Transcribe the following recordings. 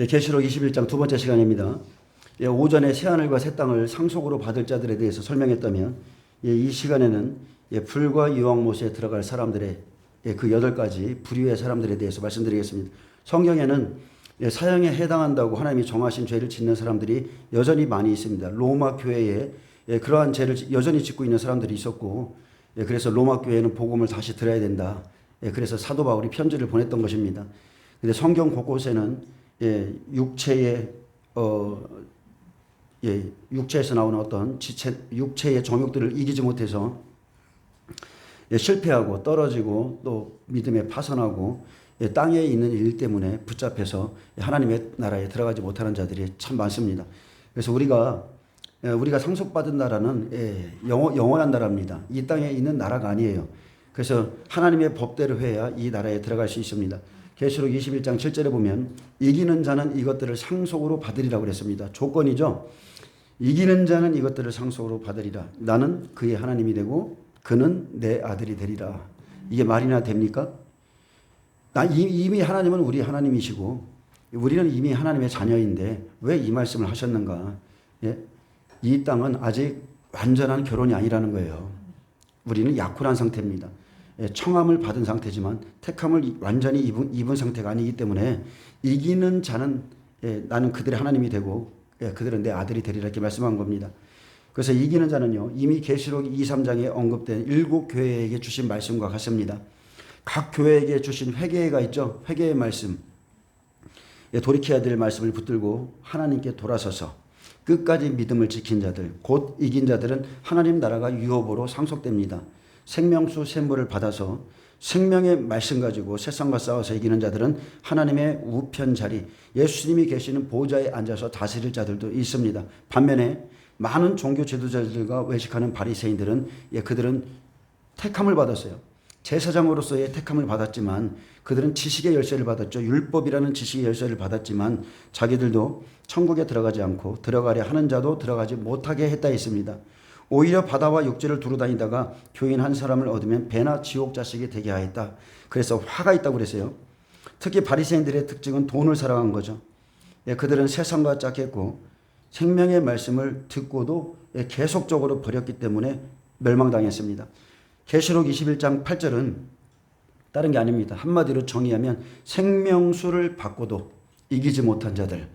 예, 계시록 21장 두 번째 시간입니다. 예, 오전에 새하늘과 새 땅을 상속으로 받을 자들에 대해서 설명했다면 이 시간에는 불과 유황못에 들어갈 사람들의 그 8가지 부류의 사람들에 대해서 말씀드리겠습니다. 성경에는 사형에 해당한다고 하나님이 정하신 죄를 짓는 사람들이 여전히 많이 있습니다. 로마 교회에 그러한 죄를 여전히 짓고 있는 사람들이 있었고, 그래서 로마 교회는 복음을 다시 들어야 된다. 그래서 사도 바울이 편지를 보냈던 것입니다. 근데 성경 곳곳에는 육체에서 나오는 어떤 육체의 정욕들을 이기지 못해서 실패하고 떨어지고 또 믿음에 파선하고 땅에 있는 일 때문에 붙잡혀서 하나님의 나라에 들어가지 못하는 자들이 참 많습니다. 그래서 우리가 상속받은 나라는 영원한 나라입니다. 이 땅에 있는 나라가 아니에요. 그래서 하나님의 법대로 해야 이 나라에 들어갈 수 있습니다. 계시록 21장 7절에 보면 이기는 자는 이것들을 상속으로 받으리라고 그랬습니다. 조건이죠. 이기는 자는 이것들을 상속으로 받으리라. 나는 그의 하나님이 되고 그는 내 아들이 되리라. 이게 말이나 됩니까? 이미 하나님은 우리 하나님이시고 우리는 이미 하나님의 자녀인데 왜 이 말씀을 하셨는가? 이 땅은 아직 완전한 결혼이 아니라는 거예요. 우리는 약혼한 상태입니다. 청함을 받은 상태지만 택함을 완전히 입은 상태가 아니기 때문에 이기는 자는 나는 그들의 하나님이 되고 그들은 내 아들이 되리라 이렇게 말씀한 겁니다. 그래서 이기는 자는요, 이미 계시록 2, 3장에 언급된 7교회에게 주신 말씀과 같습니다. 각 교회에게 주신 회개가 있죠. 회개의 말씀, 돌이켜야 될 말씀을 붙들고 하나님께 돌아서서 끝까지 믿음을 지킨 자들, 곧 이긴 자들은 하나님 나라가 유업으로 상속됩니다. 생명수 샘물을 받아서 생명의 말씀 가지고 세상과 싸워서 이기는 자들은 하나님의 우편 자리, 예수님이 계시는 보좌에 앉아서 다스릴 자들도 있습니다. 반면에 많은 종교 지도자들과 외식하는 바리새인들은 그들은 택함을 받았어요. 제사장으로서의 택함을 받았지만 그들은 지식의 열쇠를 받았죠. 율법이라는 지식의 열쇠를 받았지만 자기들도 천국에 들어가지 않고 들어가려 하는 자도 들어가지 못하게 했다 했습니다. 오히려 바다와 육지를 두루다니다가 교인 한 사람을 얻으면 배나 지옥 자식이 되게 하였다. 그래서 화가 있다고 그랬어요. 특히 바리새인들의 특징은 돈을 사랑한 거죠. 그들은 세상과 짝했고 생명의 말씀을 듣고도 계속적으로 버렸기 때문에 멸망당했습니다. 계시록 21장 8절은 다른 게 아닙니다. 한마디로 정의하면 생명수를 받고도 이기지 못한 자들,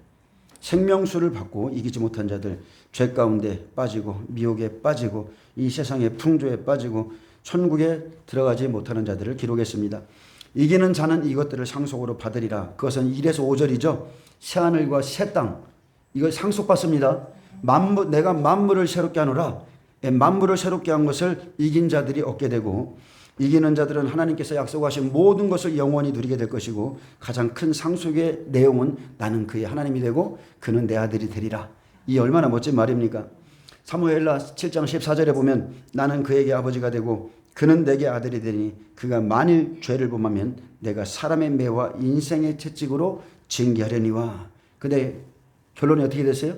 생명수를 받고 이기지 못한 자들, 죄 가운데 빠지고 미혹에 빠지고 이 세상의 풍조에 빠지고 천국에 들어가지 못하는 자들을 기록했습니다. 이기는 자는 이것들을 상속으로 받으리라. 그것은 1에서 5절이죠. 새하늘과 새 땅, 이걸 상속받습니다. 내가 만물을 새롭게 하노라. 만물을 새롭게 한 것을 이긴 자들이 얻게 되고 이기는 자들은 하나님께서 약속하신 모든 것을 영원히 누리게 될 것이고 가장 큰 상속의 내용은 나는 그의 하나님이 되고 그는 내 아들이 되리라. 이 얼마나 멋진 말입니까? 사무엘하 7장 14절에 보면 나는 그에게 아버지가 되고 그는 내게 아들이 되니 그가 만일 죄를 범하면 내가 사람의 매와 인생의 채찍으로 징계하려니와. 근데 결론이 어떻게 됐어요?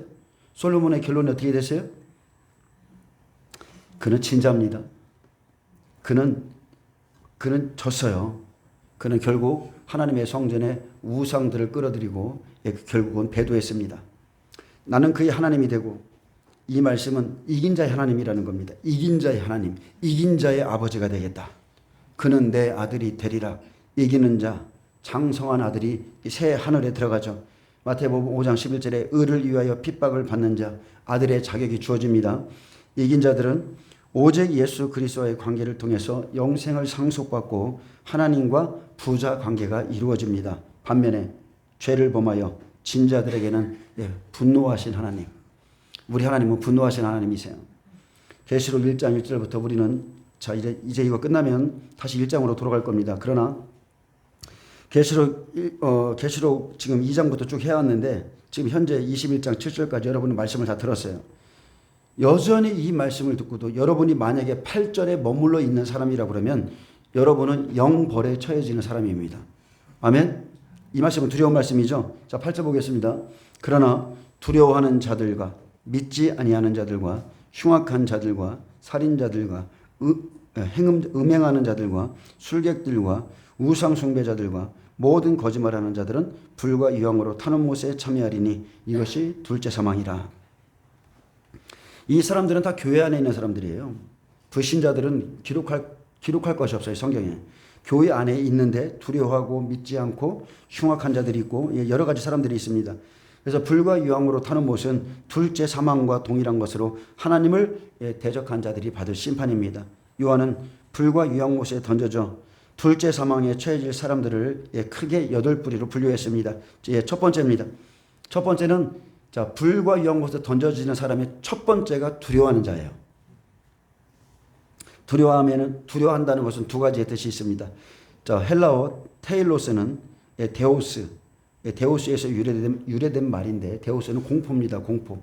솔로몬의 결론이 어떻게 됐어요? 그는 진자입니다. 그는 졌어요. 그는 결국 하나님의 성전에 우상들을 끌어들이고 결국은 배도했습니다. 나는 그의 하나님이 되고 이 말씀은 이긴 자의 하나님이라는 겁니다. 이긴 자의 하나님, 이긴 자의 아버지가 되겠다. 그는 내 아들이 되리라. 이기는 자, 장성한 아들이 새 하늘에 들어가죠. 마태복음 5장 11절에 의를 위하여 핍박을 받는 자, 아들의 자격이 주어집니다. 이긴 자들은 오직 예수 그리스도와의 관계를 통해서 영생을 상속받고 하나님과 부자 관계가 이루어집니다. 반면에 죄를 범하여 진 자들에게는 분노하신 하나님, 우리 하나님은 분노하신 하나님이세요. 계시록 1장 1절부터 우리는 이제 이거 끝나면 다시 1장으로 돌아갈 겁니다. 그러나 계시록 지금 2장부터 쭉 해왔는데 지금 현재 21장 7절까지 여러분은 말씀을 다 들었어요. 여전히 이 말씀을 듣고도 여러분이 만약에 8절에 머물러 있는 사람이라 그러면 여러분은 영벌에 처해지는 사람입니다. 아멘? 이 말씀은 두려운 말씀이죠. 자, 8절 보겠습니다. 그러나 두려워하는 자들과 믿지 아니하는 자들과 흉악한 자들과 살인자들과 음행하는 자들과 술객들과 우상 숭배자들과 모든 거짓말하는 자들은 불과 유황으로 타는 못에 참여하리니 이것이 둘째 사망이라. 이 사람들은 다 교회 안에 있는 사람들이에요. 불신자들은 기록할 것이 없어요, 성경에. 교회 안에 있는데 두려워하고 믿지 않고 흉악한 자들이 있고 여러 가지 사람들이 있습니다. 그래서 불과 유황으로 타는 못은 둘째 사망과 동일한 것으로 하나님을 대적한 자들이 받을 심판입니다. 요한은 불과 유황못에 던져져 둘째 사망에 처해질 사람들을 크게 8부리로 분류했습니다. 첫 번째입니다. 첫 번째는 불과 유황못에 던져지는 사람의 첫 번째가 두려워하는 자예요. 두려워한다는 것은 두 가지의 뜻이 있습니다. 헬라어 테일로스는 데오스에서 유래된 말인데, 데오스는 공포입니다. 공포.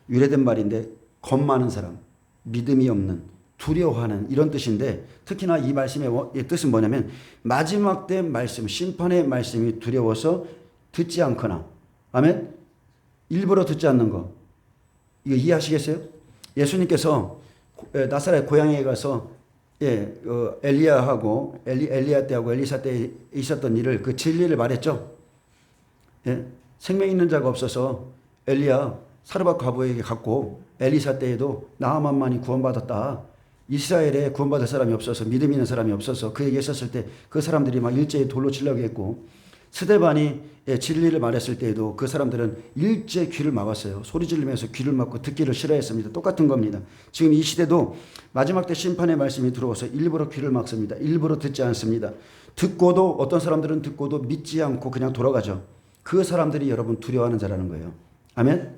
유래된 말인데 겁 많은 사람, 믿음이 없는, 두려워하는 이런 뜻인데, 특히나 이 말씀의 뜻은 뭐냐면 마지막 때 말씀, 심판의 말씀이 두려워서 듣지 않거나, 아멘, 일부러 듣지 않는 거, 이거 이해하시겠어요? 예수님께서 나사렛 고향에 가서 엘리야하고 엘리야 때하고 엘리사 때 있었던 일을, 그 진리를 말했죠. 생명 있는 자가 없어서 엘리야 사르밧 과부에게 갔고, 엘리사 때에도 나아만만이 구원받았다. 이스라엘에 구원받을 사람이 없어서, 믿음 있는 사람이 없어서 그에게 있었을 때 그 사람들이 막 일제히 돌로 치려고 했고, 스데반이 진리를 말했을 때에도 그 사람들은 일제 귀를 막았어요. 소리 지르면서 귀를 막고 듣기를 싫어했습니다. 똑같은 겁니다. 지금 이 시대도 마지막 때 심판의 말씀이 들어와서 일부러 귀를 막습니다. 일부러 듣지 않습니다. 듣고도, 어떤 사람들은 듣고도 믿지 않고 그냥 돌아가죠. 그 사람들이 여러분 두려워하는 자라는 거예요. 아멘.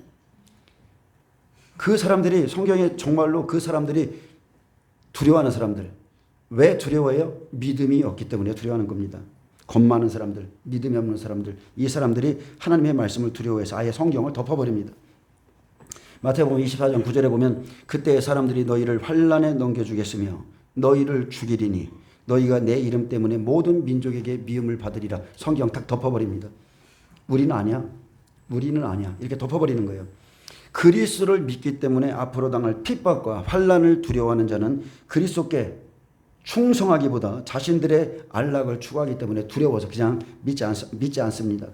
그 사람들이, 성경에 정말로 그 사람들이 두려워하는 사람들. 왜 두려워해요? 믿음이 없기 때문에 두려워하는 겁니다. 겁 많은 사람들, 믿음이 없는 사람들, 이 사람들이 하나님의 말씀을 두려워해서 아예 성경을 덮어버립니다. 마태복음 24장 9절에 보면 그때 사람들이 너희를 환난에 넘겨주겠으며 너희를 죽이리니 너희가 내 이름 때문에 모든 민족에게 미움을 받으리라. 성경 딱 덮어버립니다. 우리는 아니야. 우리는 아니야. 이렇게 덮어버리는 거예요. 그리스도를 믿기 때문에 앞으로 당할 핍박과 환난을 두려워하는 자는 그리스도께 충성하기보다 자신들의 안락을 추구하기 때문에 두려워서 그냥 믿지 않습니다.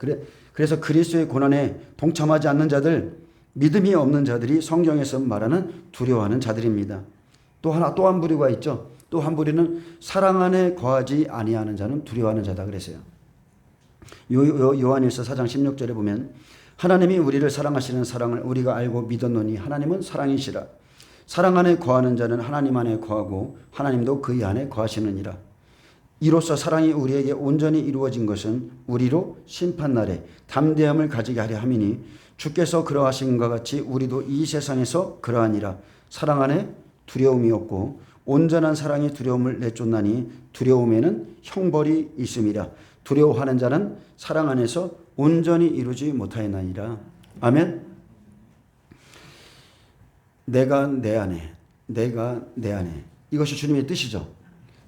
그래서 그리스도의 고난에 동참하지 않는 자들, 믿음이 없는 자들이 성경에서 말하는 두려워하는 자들입니다. 또 한 부류가 있죠. 또 한 부류는 사랑 안에 거하지 아니하는 자는 두려워하는 자다 그랬어요. 요한일서 4장 16절에 보면 하나님이 우리를 사랑하시는 사랑을 우리가 알고 믿었노니 하나님은 사랑이시라. 사랑 안에 거하는 자는 하나님 안에 거하고 하나님도 그의 안에 거하시느니라. 이로써 사랑이 우리에게 온전히 이루어진 것은 우리로 심판날에 담대함을 가지게 하려 함이니 주께서 그러하신 것 같이 우리도 이 세상에서 그러하니라. 사랑 안에 두려움이 없고 온전한 사랑이 두려움을 내쫓나니 두려움에는 형벌이 있음이라. 두려워하는 자는 사랑 안에서 온전히 이루지 못하였나니라. 아멘. 내가 내 안에, 내가 내 안에. 이것이 주님의 뜻이죠.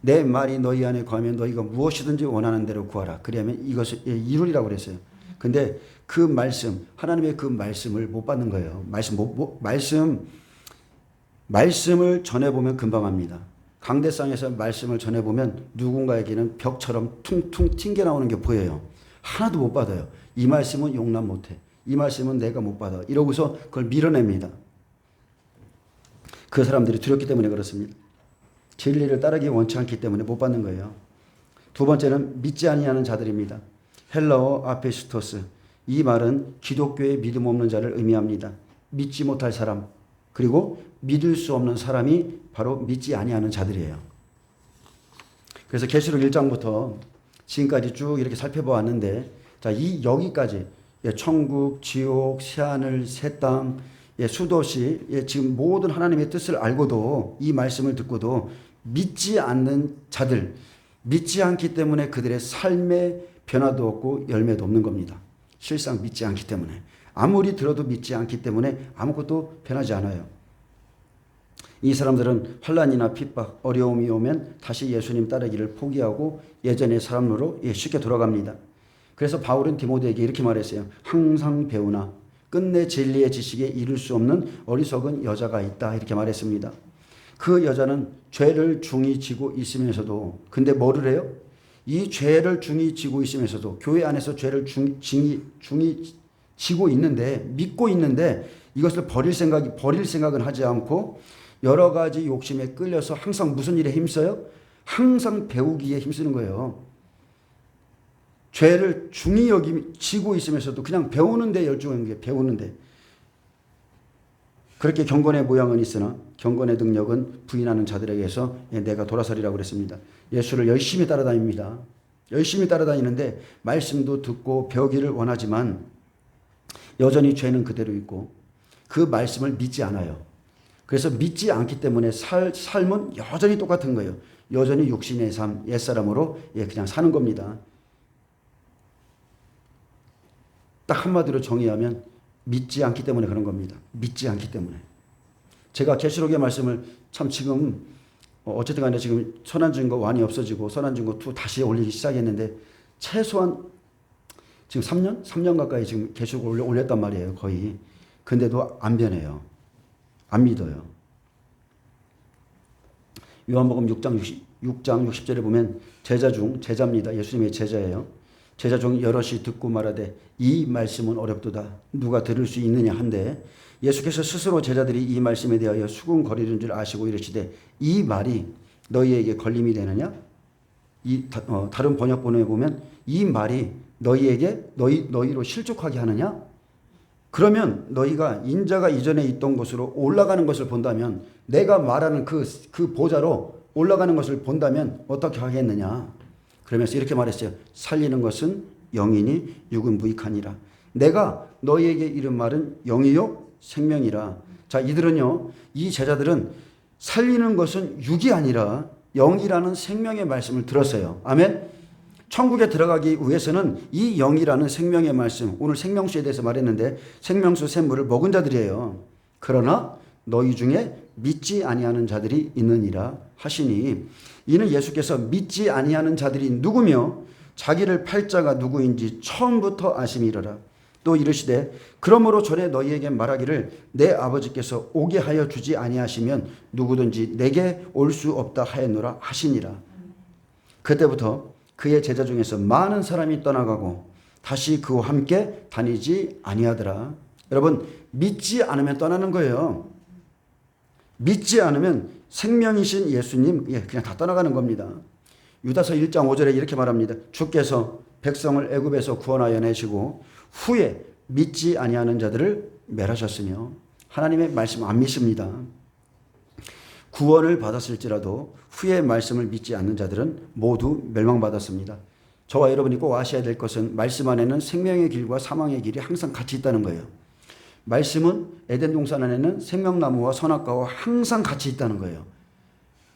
내 말이 너희 안에 거하면 너희가 무엇이든지 원하는 대로 구하라. 그러면 이것을 이루리라고 그랬어요. 근데 그 말씀, 하나님의 그 말씀을 못 받는 거예요. 말씀을 전해보면 금방 합니다. 강대상에서 말씀을 전해보면 누군가에게는 벽처럼 퉁퉁 튕겨나오는 게 보여요. 하나도 못 받아요. 이 말씀은 용납 못해. 이 말씀은 내가 못 받아. 이러고서 그걸 밀어냅니다. 그 사람들이 두렵기 때문에 그렇습니다. 진리를 따르기 원치 않기 때문에 못 받는 거예요. 두 번째는 믿지 아니하는 자들입니다. 헬라어 아페스토스. 이 말은 기독교의 믿음 없는 자를 의미합니다. 믿지 못할 사람, 그리고 믿을 수 없는 사람이 바로 믿지 아니하는 자들이에요. 그래서 계시록 1장부터 지금까지 쭉 이렇게 살펴보았는데, 여기까지 천국, 지옥, 새하늘, 새 땅, 수도시, 지금 모든 하나님의 뜻을 알고도, 이 말씀을 듣고도 믿지 않는 자들, 믿지 않기 때문에 그들의 삶에 변화도 없고 열매도 없는 겁니다. 실상 믿지 않기 때문에. 아무리 들어도 믿지 않기 때문에 아무것도 변하지 않아요. 이 사람들은 환난이나 핍박, 어려움이 오면 다시 예수님 따르기를 포기하고 예전의 사람으로 쉽게 돌아갑니다. 그래서 바울은 디모데에게 이렇게 말했어요. 항상 배우나 끝내 진리의 지식에 이를 수 없는 어리석은 여자가 있다. 이렇게 말했습니다. 그 여자는 죄를 중히 지고 있으면서도, 근데 뭐를 해요? 이 죄를 중히 지고 있으면서도 교회 안에서 죄를 중히 지고 있는데 믿고 있는데 이것을 버릴 생각은 하지 않고 여러 가지 욕심에 끌려서 항상 무슨 일에 힘써요? 항상 배우기에 힘쓰는 거예요. 죄를 중히 지고 있으면서도 그냥 배우는 데 열중한 게 배우는데 그렇게 경건의 모양은 있으나 경건의 능력은 부인하는 자들에게서 내가 돌아서리라고 그랬습니다. 예수를 열심히 따라다닙니다. 열심히 따라다니는데 말씀도 듣고 배우기를 원하지만 여전히 죄는 그대로 있고 그 말씀을 믿지 않아요. 그래서 믿지 않기 때문에 삶은 여전히 똑같은 거예요. 여전히 육신의 삶, 옛사람으로 그냥 사는 겁니다. 딱 한마디로 정의하면 믿지 않기 때문에 그런 겁니다. 믿지 않기 때문에. 제가 계시록의 말씀을 참 지금 어쨌든 간에 지금 선한 증거 1이 없어지고 선한 증거 2 다시 올리기 시작했는데 최소한 지금 3년? 3년 가까이 지금 계시록을 올렸단 말이에요. 거의. 근데도 안 변해요. 안 믿어요. 요한복음 6장 60절에 보면 제자입니다. 예수님의 제자예요. 제자 중 여럿이 듣고 말하되 이 말씀은 어렵도다. 누가 들을 수 있느냐 한데 예수께서 스스로 제자들이 이 말씀에 대하여 수군거리는 줄 아시고 이르시되 이 말이 너희에게 걸림이 되느냐? 다른 번역본에 보면 이 말이 너희로 실족하게 하느냐? 그러면 너희가 인자가 이전에 있던 곳으로 올라가는 것을 본다면 내가 말하는 그 보좌로 올라가는 것을 본다면 어떻게 하겠느냐? 그러면서 이렇게 말했어요. 살리는 것은 영이니 육은 무익하니라. 내가 너희에게 이른 말은 영이요 생명이라. 자, 이 제자들은 살리는 것은 육이 아니라 영이라는 생명의 말씀을 들었어요. 아멘. 천국에 들어가기 위해서는 이 영이라는 생명의 말씀, 오늘 생명수에 대해서 말했는데 생명수 샘물을 먹은 자들이에요. 그러나 너희 중에 믿지 아니하는 자들이 있느니라 하시니 이는 예수께서 믿지 아니하는 자들이 누구며 자기를 팔 자가 누구인지 처음부터 아심이로라. 또 이르시되 그러므로 전에 너희에게 말하기를 내 아버지께서 오게 하여 주지 아니하시면 누구든지 내게 올 수 없다 하였노라 하시니라. 그때부터 그의 제자 중에서 많은 사람이 떠나가고 다시 그와 함께 다니지 아니하더라. 여러분, 믿지 않으면 떠나는 거예요. 믿지 않으면 생명이신 예수님 그냥 다 떠나가는 겁니다. 유다서 1장 5절에 이렇게 말합니다. 주께서 백성을 애굽에서 구원하여 내시고 후에 믿지 아니하는 자들을 멸하셨으며 하나님의 말씀 안 믿습니다. 구원을 받았을지라도 후에 말씀을 믿지 않는 자들은 모두 멸망받았습니다. 저와 여러분이 꼭 아셔야 될 것은 말씀 안에는 생명의 길과 사망의 길이 항상 같이 있다는 거예요. 말씀은 에덴 동산 안에는 생명나무와 선악과와 항상 같이 있다는 거예요.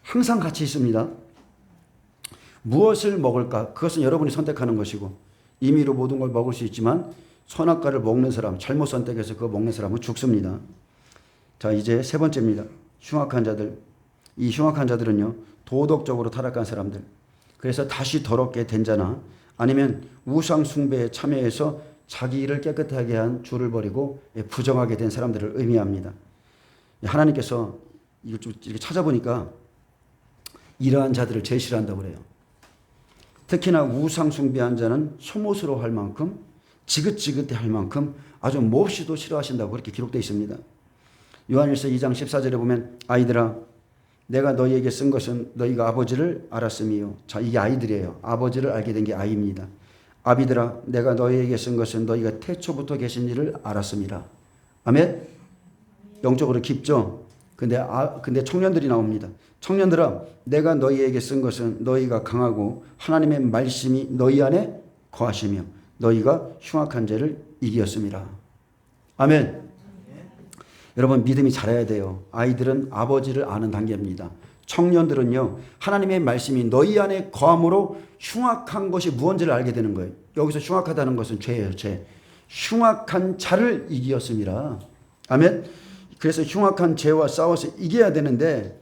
항상 같이 있습니다. 무엇을 먹을까? 그것은 여러분이 선택하는 것이고 임의로 모든 걸 먹을 수 있지만 선악과를 먹는 사람, 잘못 선택해서 그거 먹는 사람은 죽습니다. 자, 이제 세 번째입니다. 흉악한 자들. 이 흉악한 자들은요, 도덕적으로 타락한 사람들. 그래서 다시 더럽게 된 자나 아니면 우상 숭배에 참여해서 자기 일을 깨끗하게 한 주를 버리고 부정하게 된 사람들을 의미합니다. 하나님께서 이걸 좀 이렇게 찾아보니까 이러한 자들을 제일 싫어한다고 그래요. 특히나 우상 숭배한 자는 소못으로 할 만큼 지긋지긋해 할 만큼 아주 몹시도 싫어하신다고 그렇게 기록되어 있습니다. 요한일서 2장 14절에 보면 아이들아 내가 너희에게 쓴 것은 너희가 아버지를 알았음이요. 자, 이게 아이들이에요. 아버지를 알게 된 게 아이입니다. 아비들아 내가 너희에게 쓴 것은 너희가 태초부터 계신 일을 알았음이라. 아멘. 영적으로 깊죠. 근데 청년들이 나옵니다. 청년들아 내가 너희에게 쓴 것은 너희가 강하고 하나님의 말씀이 너희 안에 거하시며 너희가 흉악한 죄를 이기었음이라. 아멘. 여러분 믿음이 자라야 돼요. 아이들은 아버지를 아는 단계입니다. 청년들은요 하나님의 말씀이 너희 안에 거함으로 흉악한 것이 무언지를 알게 되는 거예요. 여기서 흉악하다는 것은 죄예요. 죄. 흉악한 자를 이기었음이라. 아멘. 그래서 흉악한 죄와 싸워서 이겨야 되는데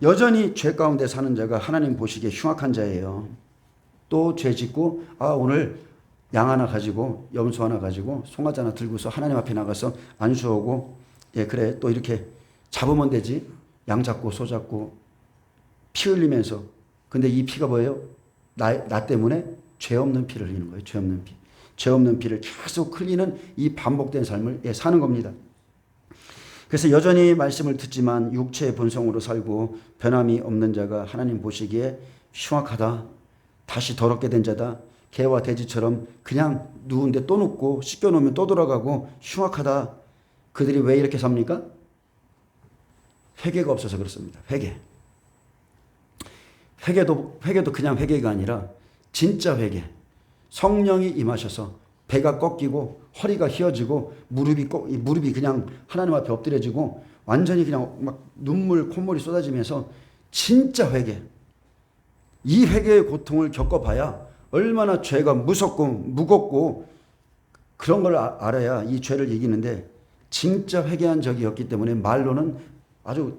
여전히 죄 가운데 사는 자가 하나님 보시기에 흉악한 자예요. 또 죄 짓고 오늘 양 하나 가지고 염소 하나 가지고 송아지 하나 들고서 하나님 앞에 나가서 안수하고 그래 또 이렇게 잡으면 되지. 양 잡고 소 잡고 피 흘리면서. 근데 이 피가 뭐예요? 나 때문에 죄 없는 피를 흘리는 거예요. 죄 없는 피. 죄 없는 피를 계속 흘리는 이 반복된 삶을 사는 겁니다. 그래서 여전히 말씀을 듣지만 육체의 본성으로 살고 변함이 없는 자가 하나님 보시기에 흉악하다. 다시 더럽게 된 자다. 개와 돼지처럼 그냥 누운데 또 눕고 씻겨놓으면 또 돌아가고 흉악하다. 그들이 왜 이렇게 삽니까? 회개가 없어서 그렇습니다. 회개도 그냥 회개가 아니라 진짜 회개. 성령이 임하셔서 배가 꺾이고 허리가 휘어지고 무릎이 그냥 하나님 앞에 엎드려지고 완전히 그냥 막 눈물 콧물이 쏟아지면서 진짜 회개. 이 회개의 고통을 겪어봐야 얼마나 죄가 무겁고 그런 걸 알아야 이 죄를 이기는데 진짜 회개한 적이 없기 때문에 말로는 아주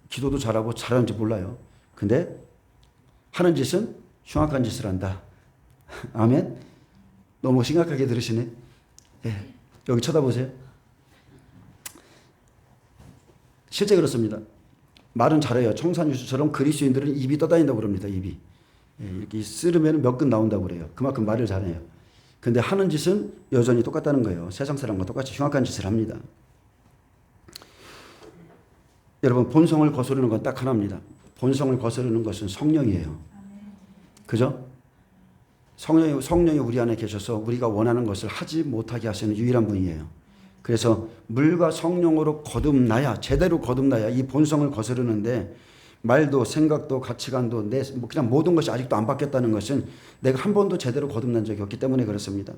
기도도 잘하고 잘하는지 몰라요. 근데 하는 짓은 흉악한 짓을 한다. 아멘. 너무 심각하게 들으시네. 네. 여기 쳐다보세요. 실제 그렇습니다. 말은 잘해요. 청산유수처럼 그리스도인들은 입이 떠다닌다고 그럽니다. 입이. 이렇게 쓰르면 몇 근 나온다고 그래요. 그만큼 말을 잘해요. 근데 하는 짓은 여전히 똑같다는 거예요. 세상 사람과 똑같이 흉악한 짓을 합니다. 여러분, 본성을 거스르는 건 딱 하나입니다. 본성을 거스르는 것은 성령이에요. 그죠? 성령이 우리 안에 계셔서 우리가 원하는 것을 하지 못하게 하시는 유일한 분이에요. 그래서 물과 성령으로 제대로 거듭나야 이 본성을 거스르는데 말도 생각도 가치관도 그냥 모든 것이 아직도 안 바뀌었다는 것은 내가 한 번도 제대로 거듭난 적이 없기 때문에 그렇습니다.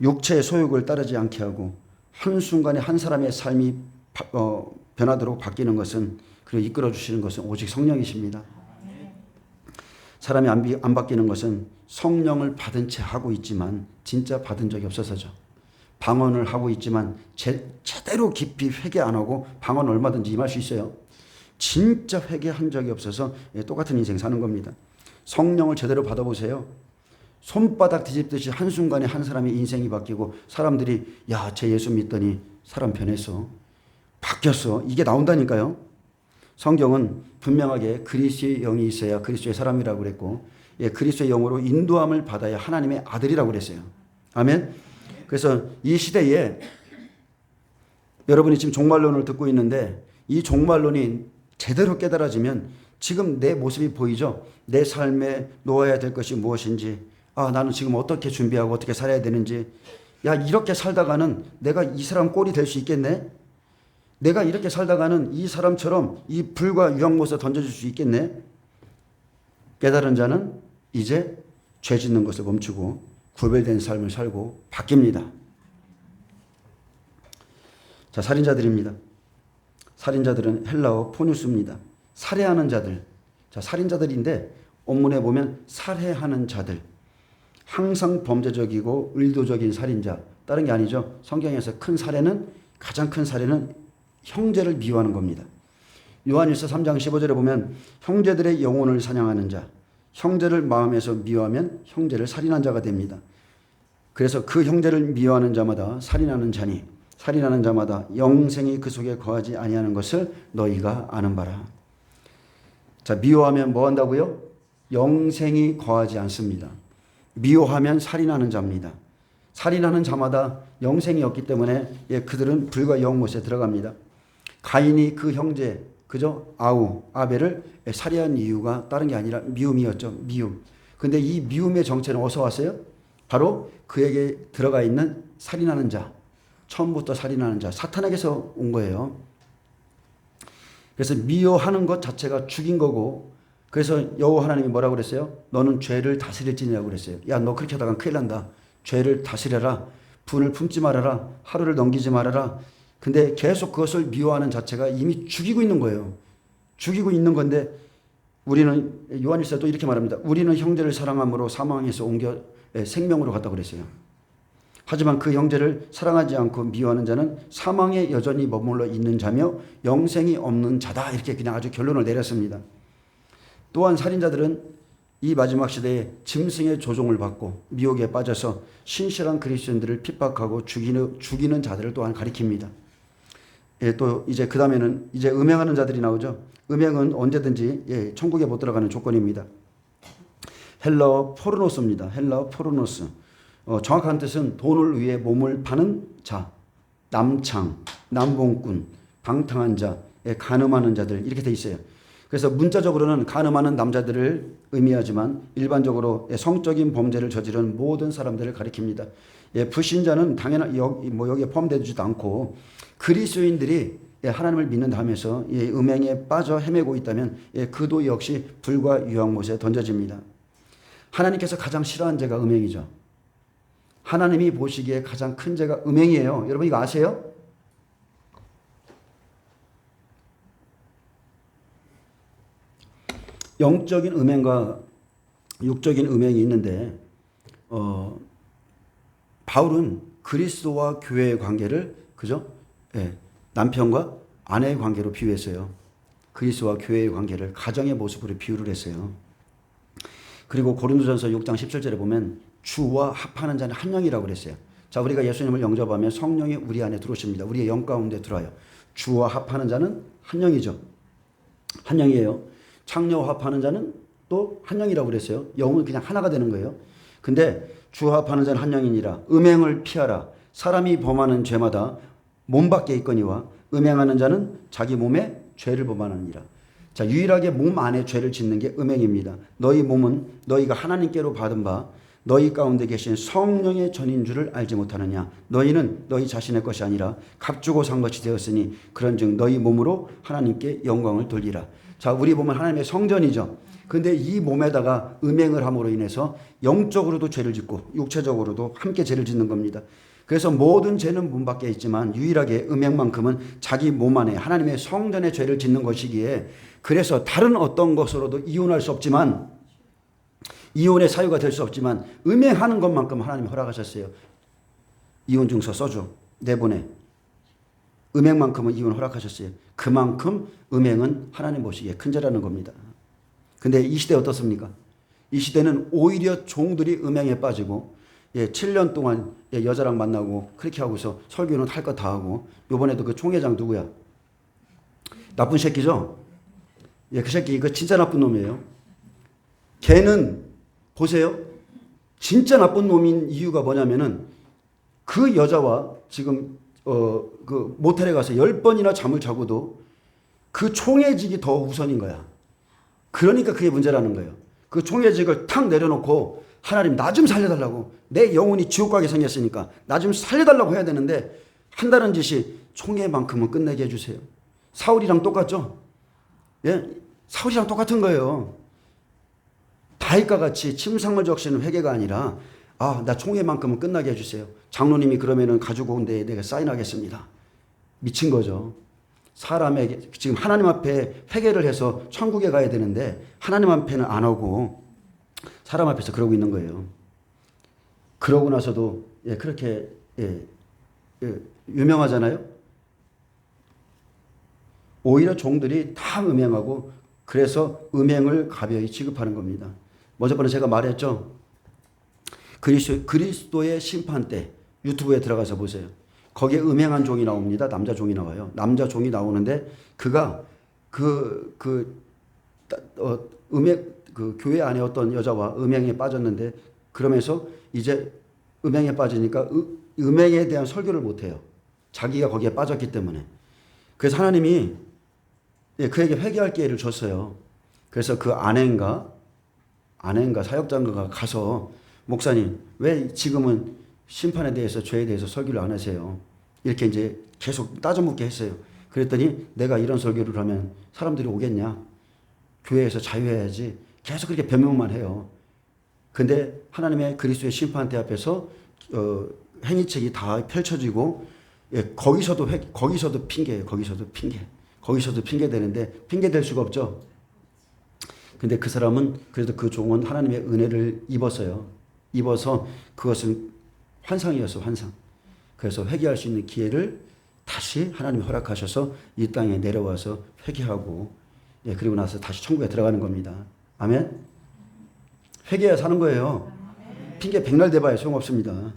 육체의 소욕을 따르지 않게 하고 한순간에 한 사람의 삶이 변하도록 바뀌는 것은 그리고 이끌어 주시는 것은 오직 성령이십니다. 사람이 안 바뀌는 것은 성령을 받은 채 하고 있지만 진짜 받은 적이 없어서죠. 방언을 하고 있지만 제대로 깊이 회개 안 하고 방언 얼마든지 임할 수 있어요. 진짜 회개한 적이 없어서 똑같은 인생 사는 겁니다. 성령을 제대로 받아보세요. 손바닥 뒤집듯이 한순간에 한 사람의 인생이 바뀌고 사람들이 쟤 예수 믿더니 사람 변했어. 바뀌었어. 이게 나온다니까요. 성경은 분명하게 그리스도의 영이 있어야 그리스도의 사람이라고 그랬고 그리스도의 영으로 인도함을 받아야 하나님의 아들이라고 그랬어요. 아멘. 그래서 이 시대에 여러분이 지금 종말론을 듣고 있는데 이 종말론이 제대로 깨달아지면 지금 내 모습이 보이죠? 내 삶에 놓아야 될 것이 무엇인지, 나는 지금 어떻게 준비하고 어떻게 살아야 되는지, 이렇게 살다가는 내가 이 사람 꼴이 될 수 있겠네? 내가 이렇게 살다가는 이 사람처럼 이 불과 유황못에 던져줄 수 있겠네? 깨달은 자는 이제 죄 짓는 것을 멈추고 구별된 삶을 살고 바뀝니다. 자, 살인자들입니다. 살인자들은 헬라어 포뉴스입니다. 살해하는 자들. 자, 살인자들인데 본문에 보면 살해하는 자들. 항상 범죄적이고 의도적인 살인자. 다른 게 아니죠. 성경에서 가장 큰 살해는 형제를 미워하는 겁니다. 요한일서 3장 15절에 보면 형제들의 영혼을 사냥하는 자, 형제를 마음에서 미워하면 형제를 살인한 자가 됩니다. 그래서 그 형제를 미워하는 자마다 살인하는 자니 살인하는 자마다 영생이 그 속에 거하지 아니하는 것을 너희가 아는 바라. 자, 미워하면 뭐 한다고요? 영생이 거하지 않습니다. 미워하면 살인하는 자입니다. 살인하는 자마다 영생이 없기 때문에 그들은 불과 영못에 들어갑니다. 가인이 그 형제, 그죠? 아벨을 살해한 이유가 다른 게 아니라 미움이었죠. 미움. 근데 이 미움의 정체는 어디서 왔어요? 바로 그에게 들어가 있는 살인하는 자. 처음부터 살인하는 자. 사탄에게서 온 거예요. 그래서 미워하는 것 자체가 죽인 거고, 그래서 여호와 하나님이 뭐라고 그랬어요? 너는 죄를 다스릴지니라고 그랬어요. 너 그렇게 하다간 큰일 난다. 죄를 다스려라. 분을 품지 말아라. 하루를 넘기지 말아라. 근데 계속 그것을 미워하는 자체가 이미 죽이고 있는 거예요. 죽이고 있는 건데 우리는 요한일서도 이렇게 말합니다. 우리는 형제를 사랑함으로 사망에서 옮겨 생명으로 갔다고 그랬어요. 하지만 그 형제를 사랑하지 않고 미워하는 자는 사망에 여전히 머물러 있는 자며 영생이 없는 자다. 이렇게 그냥 아주 결론을 내렸습니다. 또한 살인자들은 이 마지막 시대에 짐승의 조종을 받고 미혹에 빠져서 신실한 그리스도인들을 핍박하고 죽이는 자들을 또한 가리킵니다. 또 이제 그 다음에는 이제 음행하는 자들이 나오죠. 음행은 언제든지 천국에 못 들어가는 조건입니다. 헬라어 포르노스입니다. 헬라어 포르노스. 정확한 뜻은 돈을 위해 몸을 파는 자, 남창, 남봉꾼, 방탕한 자, 간음하는 자들 이렇게 돼 있어요. 그래서 문자적으로는 간음하는 남자들을 의미하지만 일반적으로 성적인 범죄를 저지른 모든 사람들을 가리킵니다. 불신자는 당연히 여기에 포함되지도 않고 그리스도인들이 하나님을 믿는다면서 음행에 빠져 헤매고 있다면 그도 역시 불과 유황못에 던져집니다. 하나님께서 가장 싫어하는 죄가 음행이죠. 하나님이 보시기에 가장 큰 죄가 음행이에요. 여러분 이거 아세요? 영적인 음행과 육적인 음행이 있는데 바울은 그리스도와 교회의 관계를 그죠? 남편과 아내의 관계로 비유했어요. 그리스도와 교회의 관계를 가정의 모습으로 비유를 했어요. 그리고 고린도전서 6장 17절에 보면 주와 합하는 자는 한 영이라고 그랬어요. 자, 우리가 예수님을 영접하면 성령이 우리 안에 들어오십니다. 우리의 영 가운데 들어와요. 주와 합하는 자는 한 영이죠. 한 영이에요. 창녀와 합하는 자는 또 한 영이라고 그랬어요. 영은 그냥 하나가 되는 거예요. 근데 주와 합하는 자는 한 영이니라. 음행을 피하라. 사람이 범하는 죄마다 몸 밖에 있거니와 음행하는 자는 자기 몸에 죄를 범하느니라. 자, 유일하게 몸 안에 죄를 짓는 게 음행입니다. 너희 몸은 너희가 하나님께로 받은 바 너희 가운데 계신 성령의 전인 줄을 알지 못하느냐. 너희는 너희 자신의 것이 아니라 값주고 산 것이 되었으니 그런즉 너희 몸으로 하나님께 영광을 돌리라. 자, 우리 몸은 하나님의 성전이죠. 근데 이 몸에다가 음행을 함으로 인해서 영적으로도 죄를 짓고 육체적으로도 함께 죄를 짓는 겁니다. 그래서 모든 죄는 몸 밖에 있지만 유일하게 음행만큼은 자기 몸 안에 하나님의 성전에 죄를 짓는 것이기에 그래서 다른 어떤 것으로도 이혼할 수 없지만 이혼의 사유가 될 수 없지만 음행하는 것만큼 하나님이 허락하셨어요. 이혼증서 써줘. 내보내. 음행만큼은 이혼 허락하셨어요. 그만큼 음행은 하나님 보시기에 큰 죄라는 겁니다. 근데 이 시대 어떻습니까? 이 시대는 오히려 종들이 음행에 빠지고 7년 동안 여자랑 만나고 그렇게 하고서 설교는 할 것 다 하고 요번에도 그 총회장 누구야? 나쁜 새끼죠? 그 새끼 그 진짜 나쁜 놈이에요. 걔는 보세요. 진짜 나쁜 놈인 이유가 뭐냐면은 그 여자와 지금 그 모텔에 가서 10번이나 잠을 자고도 그 총회직이 더 우선인 거야. 그러니까 그게 문제라는 거예요. 그 총회직을 탁 내려놓고 하나님 나 좀 살려달라고. 내 영혼이 지옥 가게 생겼으니까 나 좀 살려달라고 해야 되는데 한다는 짓이 총회만큼은 끝내게 해주세요. 사울이랑 똑같죠? 사울이랑 똑같은 거예요. 다윗과 같이 침상을 적시는 회개가 아니라 나 총회만큼은 끝나게 해주세요. 장로님이 그러면은 가지고 온 데에 내가 사인하겠습니다. 미친 거죠. 사람에게 지금 하나님 앞에 회개를 해서 천국에 가야 되는데 하나님 앞에는 안 오고 사람 앞에서 그러고 있는 거예요. 그러고 나서도 그렇게 유명하잖아요. 오히려 종들이 다 음행하고 그래서 음행을 가벼이 취급하는 겁니다. 어저번에 제가 말했죠. 그리스도의 심판 때 유튜브에 들어가서 보세요. 거기에 음행한 종이 나옵니다. 남자 종이 나와요. 남자 종이 나오는데 그가 교회 안에 어떤 여자와 음행에 빠졌는데 그러면서 이제 음행에 빠지니까 음행에 대한 설교를 못해요. 자기가 거기에 빠졌기 때문에. 그래서 하나님이 그에게 회개할 기회를 줬어요. 그래서 그 아내인가 사역자인가가 가서 목사님 왜 지금은 심판에 대해서 죄에 대해서 설교를 안 하세요? 이렇게 이제 계속 따져묻게 했어요. 그랬더니 내가 이런 설교를 하면 사람들이 오겠냐? 교회에서 자유해야지. 계속 그렇게 변명만 해요. 근데 하나님의 그리스도의 심판대 앞에서 행위책이 다 펼쳐지고 거기서도 핑계예요. 거기서도 핑계 되는데 핑계 될 수가 없죠. 근데 그 사람은 그래도 그 종은 하나님의 은혜를 입었어요. 입어서 그것은 환상이었어, 환상. 그래서 회개할 수 있는 기회를 다시 하나님이 허락하셔서 이 땅에 내려와서 회개하고 그리고 나서 다시 천국에 들어가는 겁니다. 아멘? 회개해야 사는 거예요. 핑계 백날 대봐야 소용없습니다.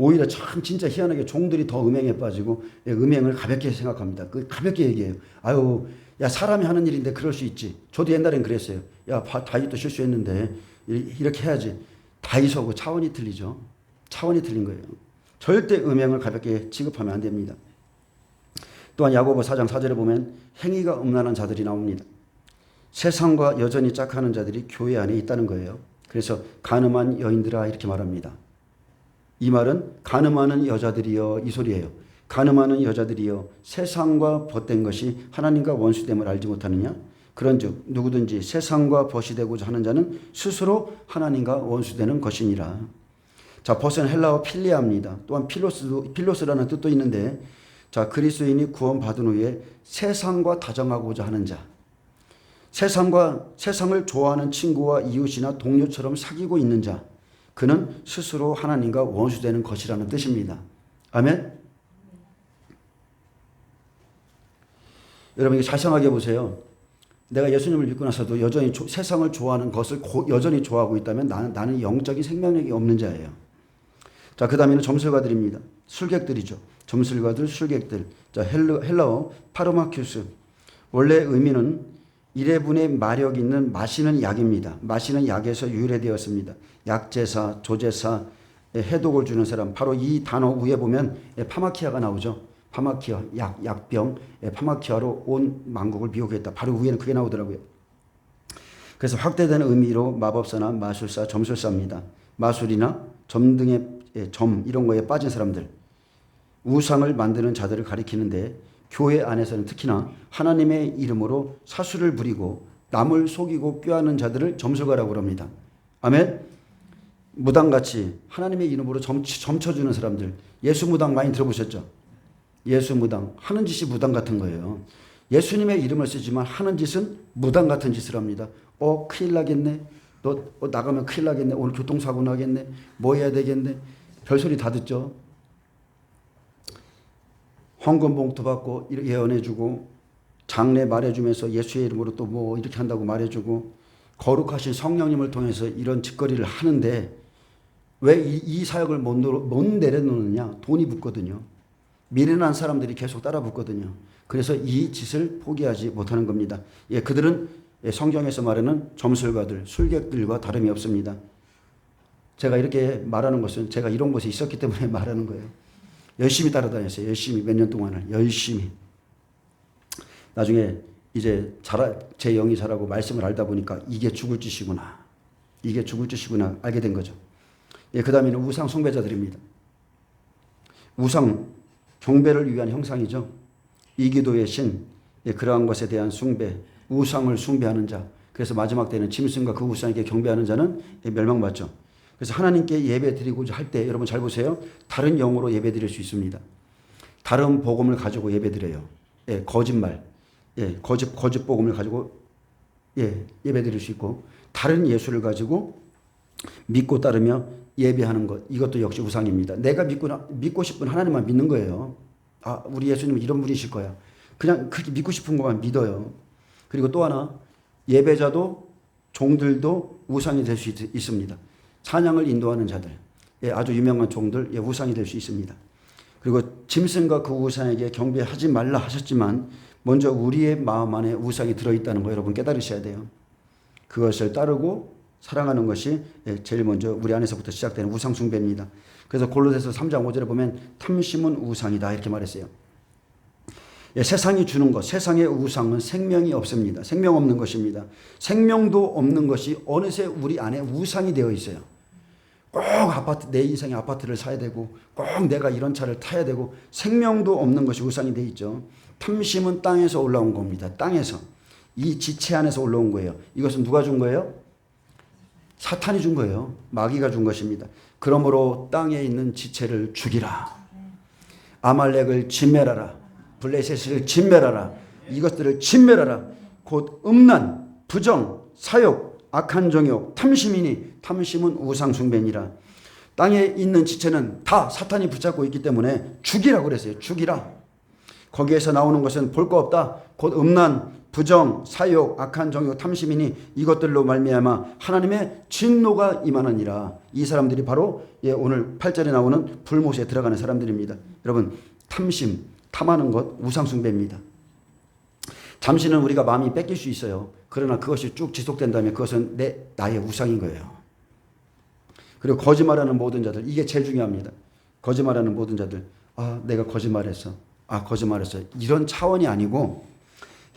오히려 참 진짜 희한하게 종들이 더 음행에 빠지고 음행을 가볍게 생각합니다. 그 가볍게 얘기해요. 아유, 야 사람이 하는 일인데 그럴 수 있지. 저도 옛날엔 그랬어요. 야 다윗도 실수했는데 이렇게 해야지. 다윗하고 차원이 틀리죠. 차원이 틀린 거예요. 절대 음행을 가볍게 취급하면 안 됩니다. 또한 야고보 4장 4절에 보면 행위가 음란한 자들이 나옵니다. 세상과 여전히 짝하는 자들이 교회 안에 있다는 거예요. 그래서 간음한 여인들아 이렇게 말합니다. 이 말은 간음하는 여자들이여 이 소리예요. 간음하는 여자들이여 세상과 벗된 것이 하나님과 원수됨을 알지 못하느냐? 그런즉 누구든지 세상과 벗이 되고자 하는 자는 스스로 하나님과 원수되는 것이니라. 자, 벗은 헬라어 필리아입니다. 또한 필로스라는 뜻도 있는데, 자, 그리스도인이 구원받은 후에 세상과 다정하고자 하는 자, 세상을 좋아하는 친구와 이웃이나 동료처럼 사귀고 있는 자, 그는 스스로 하나님과 원수되는 것이라는 뜻입니다. 아멘. 여러분 이게 잘 생각해 보세요. 내가 예수님을 믿고 나서도 여전히 세상을 좋아하는 것을 여전히 좋아하고 있다면 나는 영적인 생명력이 없는 자예요. 자, 그 다음에는 점술가들입니다. 술객들이죠. 점술가들, 술객들. 자, 헬라어 파르마큐스. 원래 의미는 1회분의 마력 있는 마시는 약입니다. 마시는 약에서 유래되었습니다. 약제사, 조제사, 해독을 주는 사람. 바로 이 단어 위에 보면 파마키아가 나오죠. 파마키아, 약병, 파마키아로 온 만국을 미혹했다. 바로 위에는 그게 나오더라고요. 그래서 확대된 의미로 마법사나 마술사, 점술사입니다. 마술이나 점 등의 점 이런 거에 빠진 사람들, 우상을 만드는 자들을 가리키는데 교회 안에서는 특히나 하나님의 이름으로 사수를 부리고 남을 속이고 꾀하는 자들을 점술가라고 합니다. 아멘. 무당같이 하나님의 이름으로 점쳐주는 사람들, 예수 무당 많이 들어보셨죠? 예수 무당, 하는 짓이 무당 같은 거예요. 예수님의 이름을 쓰지만 하는 짓은 무당 같은 짓을 합니다. 큰일 나겠네. 너 나가면 큰일 나겠네. 오늘 교통사고 나겠네. 뭐 해야 되겠네. 별소리 다 듣죠. 헌금 봉투 받고 예언해주고 장례 말해주면서 예수의 이름으로 또 뭐 이렇게 한다고 말해주고 거룩하신 성령님을 통해서 이런 짓거리를 하는데 왜 이 사역을 못 내려놓느냐? 돈이 붙거든요. 미련한 사람들이 계속 따라 붙거든요. 그래서 이 짓을 포기하지 못하는 겁니다. 그들은 성경에서 말하는 점술가들, 술객들과 다름이 없습니다. 제가 이렇게 말하는 것은 제가 이런 곳에 있었기 때문에 말하는 거예요. 열심히 따라다녔어요. 열심히 몇 년 동안을 열심히. 나중에 이제 제 영이 자라고 말씀을 알다 보니까 이게 죽을 짓이구나. 이게 죽을 짓이구나 알게 된 거죠. 그 다음에는 우상 숭배자들입니다. 우상 경배를 위한 형상이죠. 이기도의 신, 그러한 것에 대한 숭배, 우상을 숭배하는 자. 그래서 마지막 때는 짐승과 그 우상에게 경배하는 자는 멸망받죠. 그래서 하나님께 예배 드리고자 할 때 여러분 잘 보세요. 다른 영으로 예배 드릴 수 있습니다. 다른 복음을 가지고 예배 드려요. 거짓말, 거짓 복음을 가지고 예배 드릴 수 있고 다른 예수를 가지고 믿고 따르며 예배하는 것, 이것도 역시 우상입니다. 내가 믿고 싶은 하나님만 믿는 거예요. 우리 예수님은 이런 분이실 거야. 그냥 그렇게 믿고 싶은 것만 믿어요. 그리고 또 하나, 예배자도 종들도 우상이 될 수 있습니다. 찬양을 인도하는 자들, 아주 유명한 종들, 우상이 될 수 있습니다. 그리고 짐승과 그 우상에게 경배하지 말라 하셨지만 먼저 우리의 마음 안에 우상이 들어있다는 거 여러분 깨달으셔야 돼요. 그것을 따르고 사랑하는 것이 제일 먼저 우리 안에서부터 시작되는 우상 숭배입니다. 그래서 골로새서 3장 5절에 보면 탐심은 우상이다 이렇게 말했어요. 세상이 주는 것, 세상의 우상은 생명이 없습니다. 생명 없는 것입니다. 생명도 없는 것이 어느새 우리 안에 우상이 되어 있어요. 꼭 내 인생의 아파트를 사야 되고 꼭 내가 이런 차를 타야 되고 생명도 없는 것이 우상이 되어 있죠. 탐심은 땅에서 올라온 겁니다. 땅에서. 이 지체 안에서 올라온 거예요. 이것은 누가 준 거예요? 사탄이 준 거예요. 마귀가 준 것입니다. 그러므로 땅에 있는 지체를 죽이라. 아말렉을 진멸하라. 블레셋을 진멸하라. 이것들을 진멸하라. 곧 음란, 부정, 사욕, 악한 정욕, 탐심이니 탐심은 우상 숭배니라. 땅에 있는 지체는 다 사탄이 붙잡고 있기 때문에 죽이라고 그랬어요. 죽이라. 거기에서 나오는 것은 볼 거 없다. 곧 음란, 부정, 사욕, 악한 정욕, 탐심이니 이것들로 말미암아 하나님의 진노가 임하느니라. 이 사람들이 바로 오늘 8절에 나오는 불못에 들어가는 사람들입니다. 여러분, 탐심, 탐하는 것 우상숭배입니다. 잠시는 우리가 마음이 뺏길 수 있어요. 그러나 그것이 쭉 지속된다면 그것은 나의 우상인 거예요. 그리고 거짓말하는 모든 자들, 이게 제일 중요합니다. 거짓말하는 모든 자들, 내가 거짓말했어. 거짓말했어. 이런 차원이 아니고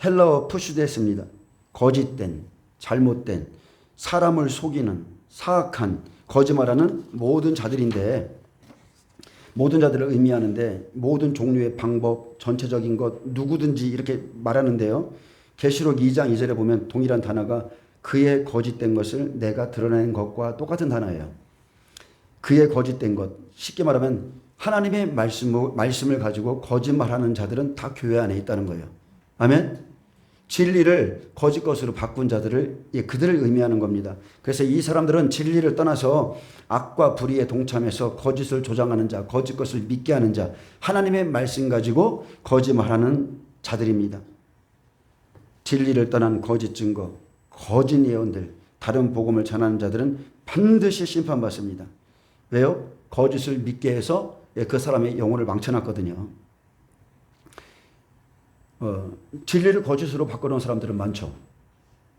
헬라어 푸슈데스입니다. 거짓된, 잘못된, 사람을 속이는, 사악한, 거짓말하는 모든 자들인데, 모든 자들을 의미하는데 모든 종류의 방법, 전체적인 것, 누구든지 이렇게 말하는데요. 계시록 2장 2절에 보면 동일한 단어가 그의 거짓된 것을 내가 드러낸 것과 똑같은 단어예요. 그의 거짓된 것, 쉽게 말하면 하나님의 말씀을 가지고 거짓말하는 자들은 다 교회 안에 있다는 거예요. 아멘. 진리를 거짓 것으로 바꾼 자들을 그들을 의미하는 겁니다. 그래서 이 사람들은 진리를 떠나서 악과 불의에 동참해서 거짓을 조장하는 자, 거짓 것을 믿게 하는 자, 하나님의 말씀 가지고 거짓말하는 자들입니다. 진리를 떠난 거짓 증거, 거짓 예언들, 다른 복음을 전하는 자들은 반드시 심판받습니다. 왜요? 거짓을 믿게 해서 그 사람의 영혼을 망쳐놨거든요. 진리를 거짓으로 바꿔놓은 사람들은 많죠.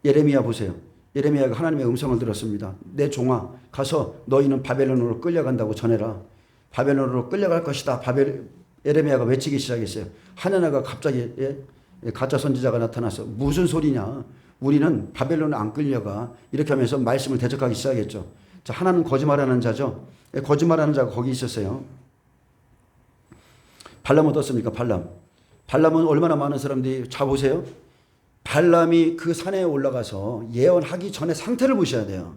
예레미야 보세요. 예레미야가 하나님의 음성을 들었습니다. 내 종아 가서 너희는 바벨론으로 끌려간다고 전해라. 바벨론으로 끌려갈 것이다. 예레미야가 외치기 시작했어요. 하나나가 갑자기 가짜 선지자가 나타나서 무슨 소리냐. 우리는 바벨론에 안 끌려가. 이렇게 하면서 말씀을 대적하기 시작했죠. 자, 하나는 거짓말하는 자죠. 거짓말하는 자가 거기 있었어요. 발람 어떻습니까? 발람은 얼마나 많은 사람들이 보세요. 발람이 그 산에 올라가서 예언하기 전에 상태를 보셔야 돼요.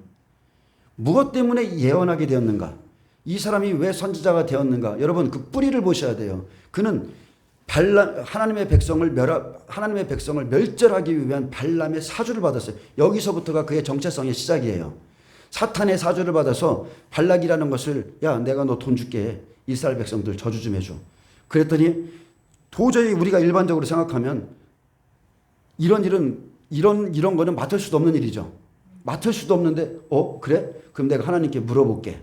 무엇 때문에 예언하게 되었는가? 이 사람이 왜 선지자가 되었는가? 여러분 그 뿌리를 보셔야 돼요. 그는 하나님의 백성을 멸절하기 위한 발람의 사주를 받았어요. 여기서부터가 그의 정체성의 시작이에요. 사탄의 사주를 받아서 발락이라는 것을 내가 너 돈 줄게. 이스라엘 백성들 저주 좀 해줘. 그랬더니 도저히 우리가 일반적으로 생각하면 이런 거는 맡을 수도 없는 일이죠. 맡을 수도 없는데 그래? 그럼 내가 하나님께 물어볼게.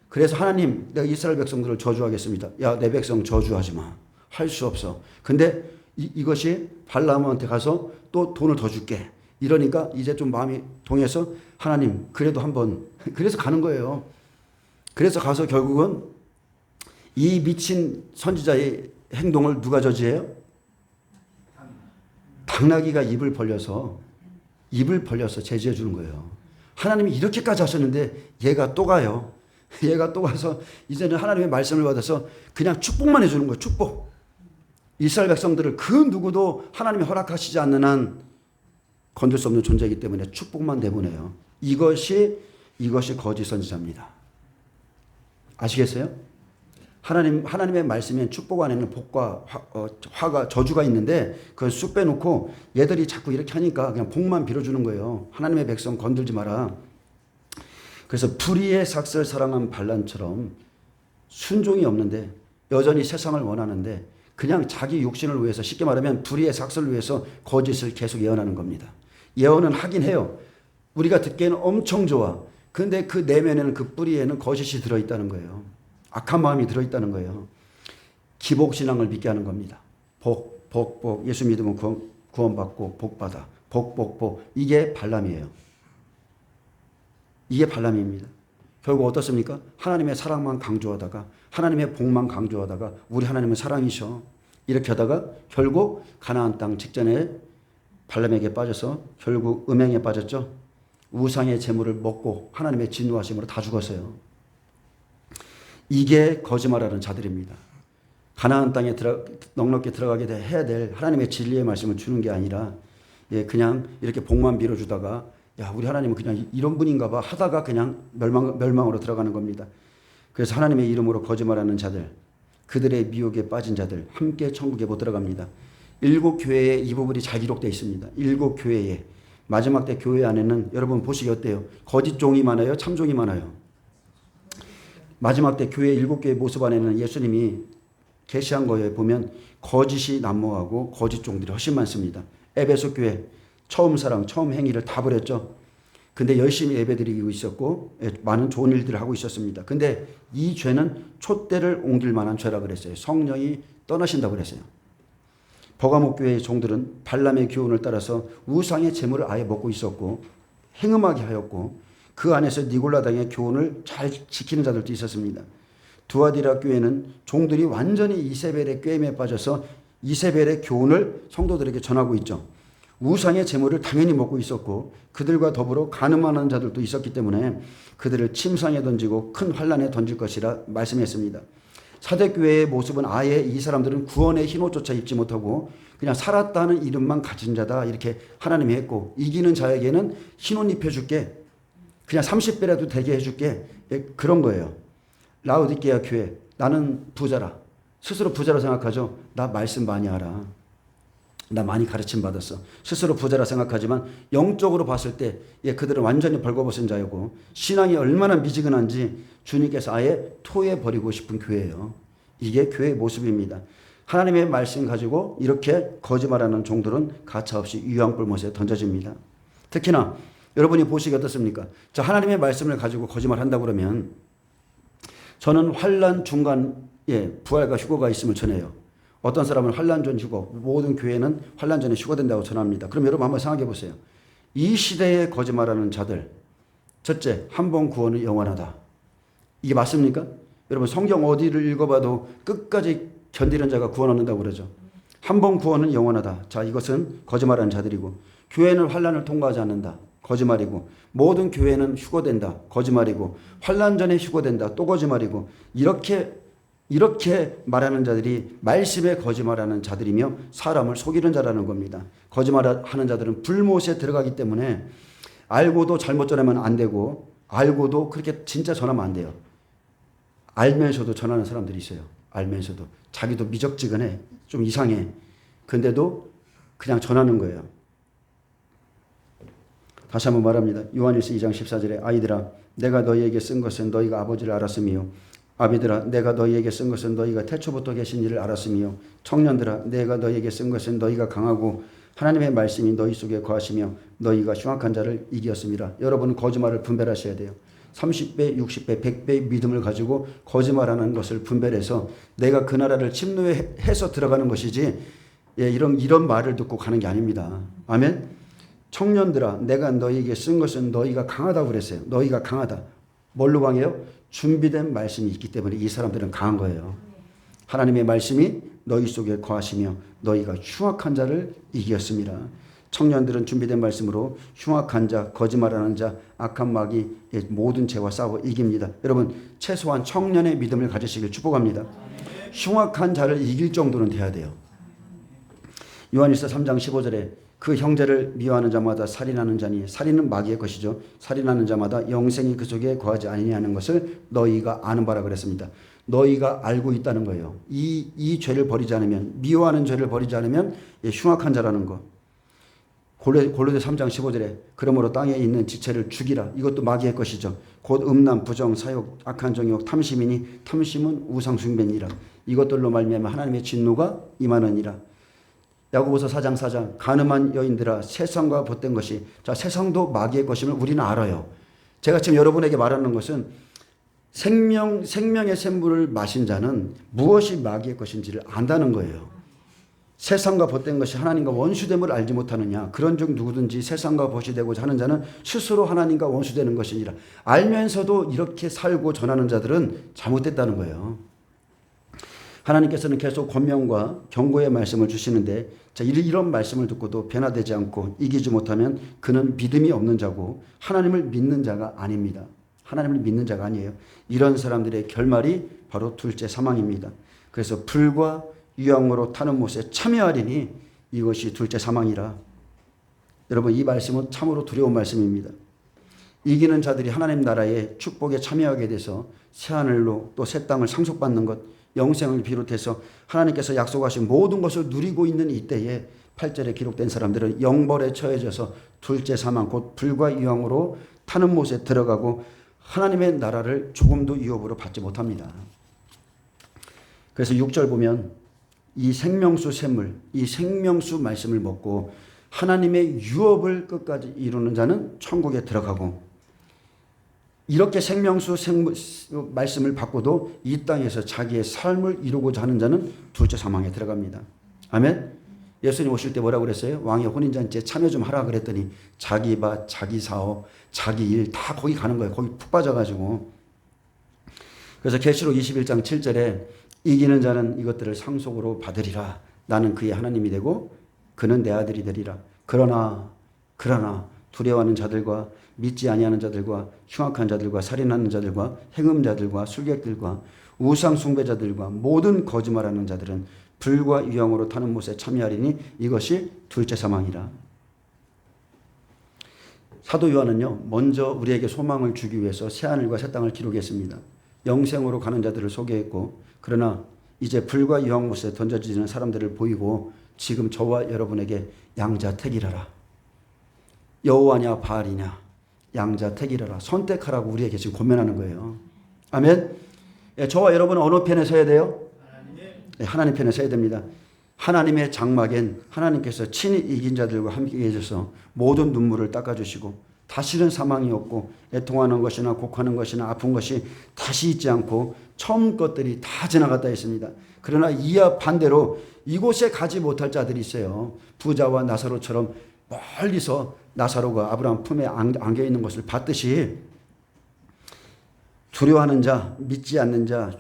그래서 하나님 내가 이스라엘 백성들을 저주하겠습니다. 내 백성 저주하지 마. 할 수 없어. 근데 이것이 발람한테 가서 또 돈을 더 줄게. 이러니까 이제 좀 마음이 동해서 하나님 그래도 한번 그래서 가는 거예요. 그래서 가서 결국은 이 미친 선지자의 행동을 누가 저지해요? 당나귀가 입을 벌려서 제지해 주는 거예요. 하나님이 이렇게까지 하셨는데 얘가 또 가요. 얘가 또 가서 이제는 하나님의 말씀을 받아서 그냥 축복만 해주는 거예요. 축복. 이스라엘 백성들을 그 누구도 하나님이 허락하시지 않는 한 건들 수 없는 존재이기 때문에 축복만 내보내요. 이것이 거짓 선지자입니다. 아시겠어요? 하나님의 말씀엔 축복 안에는 복과 화가 저주가 있는데 그걸 쑥 빼놓고 얘들이 자꾸 이렇게 하니까 그냥 복만 빌어주는 거예요. 하나님의 백성 건들지 마라. 그래서 불의의 삭슬 사랑한 발람처럼 순종이 없는데 여전히 세상을 원하는데 그냥 자기 육신을 위해서 쉽게 말하면 불의의 삭슬을 위해서 거짓을 계속 예언하는 겁니다. 예언은 하긴 해요. 우리가 듣기에는 엄청 좋아. 그런데 그 내면에는 그 뿌리에는 거짓이 들어있다는 거예요. 악한 마음이 들어있다는 거예요. 기복신앙을 믿게 하는 겁니다. 복. 예수 믿으면 구원받고 복받아. 복. 이게 발람이에요. 이게 발람입니다. 결국 어떻습니까? 하나님의 사랑만 강조하다가 하나님의 복만 강조하다가 우리 하나님은 사랑이셔. 이렇게 하다가 결국 가나안 땅 직전에 발람에게 빠져서 결국 음행에 빠졌죠. 우상의 재물을 먹고 하나님의 진노하심으로 다 죽었어요. 이게 거짓말하는 자들입니다. 가나안 땅에 넉넉히 들어가게 해야 될 하나님의 진리의 말씀을 주는 게 아니라 그냥 이렇게 복만 빌어주다가 우리 하나님은 그냥 이런 분인가 봐 하다가 그냥 멸망으로 들어가는 겁니다. 그래서 하나님의 이름으로 거짓말하는 자들, 그들의 미혹에 빠진 자들 함께 천국에 못 들어갑니다. 7교회에 이 부분이 잘 기록되어 있습니다. 7교회에 마지막 때 교회 안에는 여러분 보시기 어때요? 거짓 종이 많아요? 참 종이 많아요? 마지막 때 교회 7교회 모습 안에는 예수님이 계시한 거에 보면 거짓이 난무하고 거짓 종들이 훨씬 많습니다. 에베소 교회 처음 사랑, 처음 행위를 다 버렸죠. 근데 열심히 예배드리고 있었고 많은 좋은 일들을 하고 있었습니다. 근데 이 죄는 촛대를 옮길 만한 죄라 그랬어요. 성령이 떠나신다고 그랬어요. 버가모 교회의 종들은 발람의 교훈을 따라서 우상의 제물을 아예 먹고 있었고 행음하게 하였고 그 안에서 니골라당의 교훈을 잘 지키는 자들도 있었습니다. 두아디라 교회는 종들이 완전히 이세벨의 꾀임에 빠져서 이세벨의 교훈을 성도들에게 전하고 있죠. 우상의 제물을 당연히 먹고 있었고 그들과 더불어 간음하는 자들도 있었기 때문에 그들을 침상에 던지고 큰 환란에 던질 것이라 말씀했습니다. 사대교회의 모습은 아예 이 사람들은 구원의 흰옷조차 입지 못하고 그냥 살았다는 이름만 가진 자다 이렇게 하나님이 했고 이기는 자에게는 흰옷 입혀줄게 그냥 30배라도 되게 해줄게 그런 거예요. 라우디게아 교회 나는 부자라 스스로 부자라 생각하죠. 나 말씀 많이 알아. 나 많이 가르침 받았어. 스스로 부자라 생각하지만 영적으로 봤을 때 그들은 완전히 벌거벗은 자였고 신앙이 얼마나 미지근한지 주님께서 아예 토해버리고 싶은 교회예요. 이게 교회의 모습입니다. 하나님의 말씀 가지고 이렇게 거짓말하는 종들은 가차없이 유황불못에 던져집니다. 특히나 여러분이 보시기 어떻습니까? 자, 하나님의 말씀을 가지고 거짓말한다고 그러면 저는 환난 중간에 부활과 휴거가 있음을 전해요. 어떤 사람은 환난 전 휴거, 모든 교회는 환난 전에 휴거된다고 전합니다. 그럼 여러분 한번 생각해 보세요. 이 시대에 거짓말하는 자들, 첫째, 한 번 구원은 영원하다. 이게 맞습니까? 여러분 성경 어디를 읽어봐도 끝까지 견디는 자가 구원 얻는다고 그러죠. 한 번 구원은 영원하다. 자, 이것은 거짓말하는 자들이고 교회는 환난을 통과하지 않는다. 거짓말이고 모든 교회는 휴거된다. 거짓말이고 환난 전에 휴거된다. 또 거짓말이고 이렇게 말하는 자들이 말씀에 거짓말하는 자들이며 사람을 속이는 자라는 겁니다. 거짓말하는 자들은 불못에 들어가기 때문에 알고도 잘못 전하면 안 되고 알고도 그렇게 진짜 전하면 안 돼요. 알면서도 전하는 사람들이 있어요. 알면서도 자기도 미적지근해. 좀 이상해. 근데도 그냥 전하는 거예요. 다시 한번 말합니다. 요한일서 2장 14절에 아이들아 내가 너희에게 쓴 것은 너희가 아버지를 알았으며 아비들아 내가 너희에게 쓴 것은 너희가 태초부터 계신 이를 알았으며 청년들아 내가 너희에게 쓴 것은 너희가 강하고 하나님의 말씀이 너희 속에 거하시며 너희가 흉악한 자를 이기었습니다. 여러분은 거짓말을 분별하셔야 돼요. 30배, 60배, 100배의 믿음을 가지고 거짓말하는 것을 분별해서 내가 그 나라를 침노해서 들어가는 것이지 이런 말을 듣고 가는 게 아닙니다. 아멘. 청년들아 내가 너희에게 쓴 것은 너희가 강하다고 그랬어요. 너희가 강하다. 뭘로 강해요? 준비된 말씀이 있기 때문에 이 사람들은 강한 거예요. 하나님의 말씀이 너희 속에 거하시며 너희가 흉악한 자를 이겼습니다. 청년들은 준비된 말씀으로 흉악한 자, 거짓말하는 자, 악한 마귀의 모든 죄와 싸워 이깁니다. 여러분 최소한 청년의 믿음을 가지시길 축복합니다. 흉악한 자를 이길 정도는 돼야 돼요. 요한일서 3장 15절에 그 형제를 미워하는 자마다 살인하는 자니 살인은 마귀의 것이죠. 살인하는 자마다 영생이 그 속에 거하지 아니하는 것을 너희가 아는 바라 그랬습니다. 너희가 알고 있다는 거예요. 이 죄를 버리지 않으면 미워하는 죄를 버리지 않으면 흉악한 자라는 거. 골로새 3장 15절에 그러므로 땅에 있는 지체를 죽이라. 이것도 마귀의 것이죠. 곧 음란, 부정, 사욕, 악한 정욕, 탐심이니 탐심은 우상 숭배니라. 이것들로 말미암아 하나님의 진노가 임하느니라. 야고보서 4장 4장 간음한 여인들아 세상과 벗된 것이 자 세상도 마귀의 것임을 우리는 알아요. 제가 지금 여러분에게 말하는 것은 생명의 샘물을 마신 자는 무엇이 마귀의 것인지를 안다는 거예요. 세상과 벗된 것이 하나님과 원수됨을 알지 못하느냐. 그런즉 누구든지 세상과 벗이 되고자 하는 자는 스스로 하나님과 원수되는 것이니라. 알면서도 이렇게 살고 전하는 자들은 잘못됐다는 거예요. 하나님께서는 계속 권면과 경고의 말씀을 주시는데 자, 이런 말씀을 듣고도 변화되지 않고 이기지 못하면 그는 믿음이 없는 자고 하나님을 믿는 자가 아닙니다. 하나님을 믿는 자가 아니에요. 이런 사람들의 결말이 바로 둘째 사망입니다. 그래서 불과 유황으로 타는 못에 참여하리니 이것이 둘째 사망이라. 여러분 이 말씀은 참으로 두려운 말씀입니다. 이기는 자들이 하나님 나라의 축복에 참여하게 돼서 새하늘로 또 새 땅을 상속받는 것 영생을 비롯해서 하나님께서 약속하신 모든 것을 누리고 있는 이때에 8절에 기록된 사람들은 영벌에 처해져서 둘째 사망 곧 불과 유황으로 타는 못에 들어가고 하나님의 나라를 조금도 유업으로 받지 못합니다. 그래서 6절 보면 이 생명수 샘물 이 생명수 말씀을 먹고 하나님의 유업을 끝까지 이루는 자는 천국에 들어가고, 이렇게 생명수 말씀을 받고도 이 땅에서 자기의 삶을 이루고자 하는 자는 둘째 사망에 들어갑니다. 아멘. 예수님 오실 때 뭐라고 그랬어요? 왕의 혼인잔치에 참여 좀 하라 그랬더니 자기 밭, 자기 사업, 자기 일 다 거기 가는 거예요. 거기 푹 빠져가지고. 그래서 계시록 21장 7절에 이기는 자는 이것들을 상속으로 받으리라. 나는 그의 하나님이 되고 그는 내 아들이 되리라. 그러나 두려워하는 자들과 믿지 아니하는 자들과 흉악한 자들과 살인하는 자들과 행음자들과 술객들과 우상 숭배자들과 모든 거짓말하는 자들은 불과 유황으로 타는 못에 참여하리니 이것이 둘째 사망이라. 사도 요한은요, 먼저 우리에게 소망을 주기 위해서 새하늘과 새 땅을 기록했습니다. 영생으로 가는 자들을 소개했고, 그러나 이제 불과 유황 못에 던져지는 사람들을 보이고 지금 저와 여러분에게 양자택일하라. 여호와냐 바알이냐 양자택일하라. 선택하라고 우리에게 지금 권면하는 거예요. 아멘. 저와 여러분은 어느 편에 서야 돼요? 하나님 편에 서야 됩니다. 하나님의 장막엔 하나님께서 친히 이긴 자들과 함께 계셔서 모든 눈물을 닦아주시고 다시는 사망이 없고 애통하는 것이나 곡하는 것이나 아픈 것이 다시 있지 않고 처음 것들이 다 지나갔다 했습니다. 그러나 이와 반대로 이곳에 가지 못할 자들이 있어요. 부자와 나사로처럼 멀리서 나사로가 아브라함 품에 안겨 있는 것을 봤듯이 두려워하는 자, 믿지 않는 자,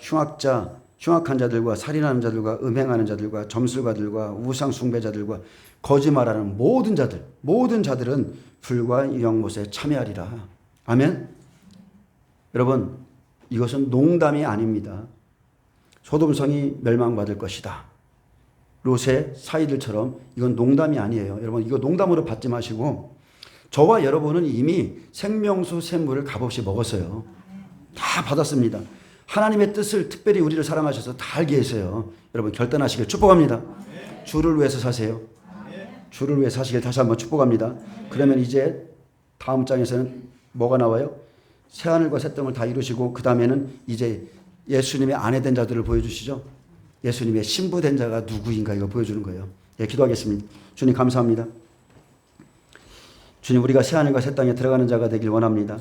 흉악한 자들과 살인하는 자들과 음행하는 자들과 점술가들과 우상 숭배자들과 거짓말하는 모든 자들은 불과 유황못에 참여하리라. 아멘. 여러분, 이것은 농담이 아닙니다. 소돔성이 멸망받을 것이다. 롯의 사이들처럼 이건 농담이 아니에요. 여러분, 이거 농담으로 받지 마시고, 저와 여러분은 이미 생명수 샘물을 값없이 먹었어요. 다 받았습니다. 하나님의 뜻을, 특별히 우리를 사랑하셔서 다 알게 했어요. 여러분, 결단하시길 축복합니다. 주를 위해서 사세요. 주를 위해 사시길 다시 한번 축복합니다. 그러면 이제 다음 장에서는 뭐가 나와요? 새하늘과 새 땅을 다 이루시고 그 다음에는 이제 예수님의 아내 된 자들을 보여주시죠. 예수님의 신부된 자가 누구인가 이거 보여주는 거예요. 예, 기도하겠습니다. 주님 감사합니다. 주님, 우리가 새하늘과 새 땅에 들어가는 자가 되길 원합니다.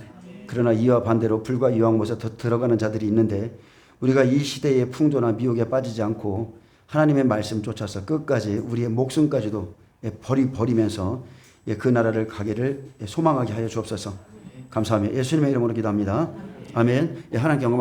그러나 이와 반대로 불과 유황못에 더 들어가는 자들이 있는데, 우리가 이 시대의 풍조나 미혹에 빠지지 않고 하나님의 말씀 쫓아서 끝까지 우리의 목숨까지도 버리면서 그 나라를 가기를 소망하게 하여 주옵소서. 감사하며 예수님의 이름으로 기도합니다. 아멘. 하나님께 영광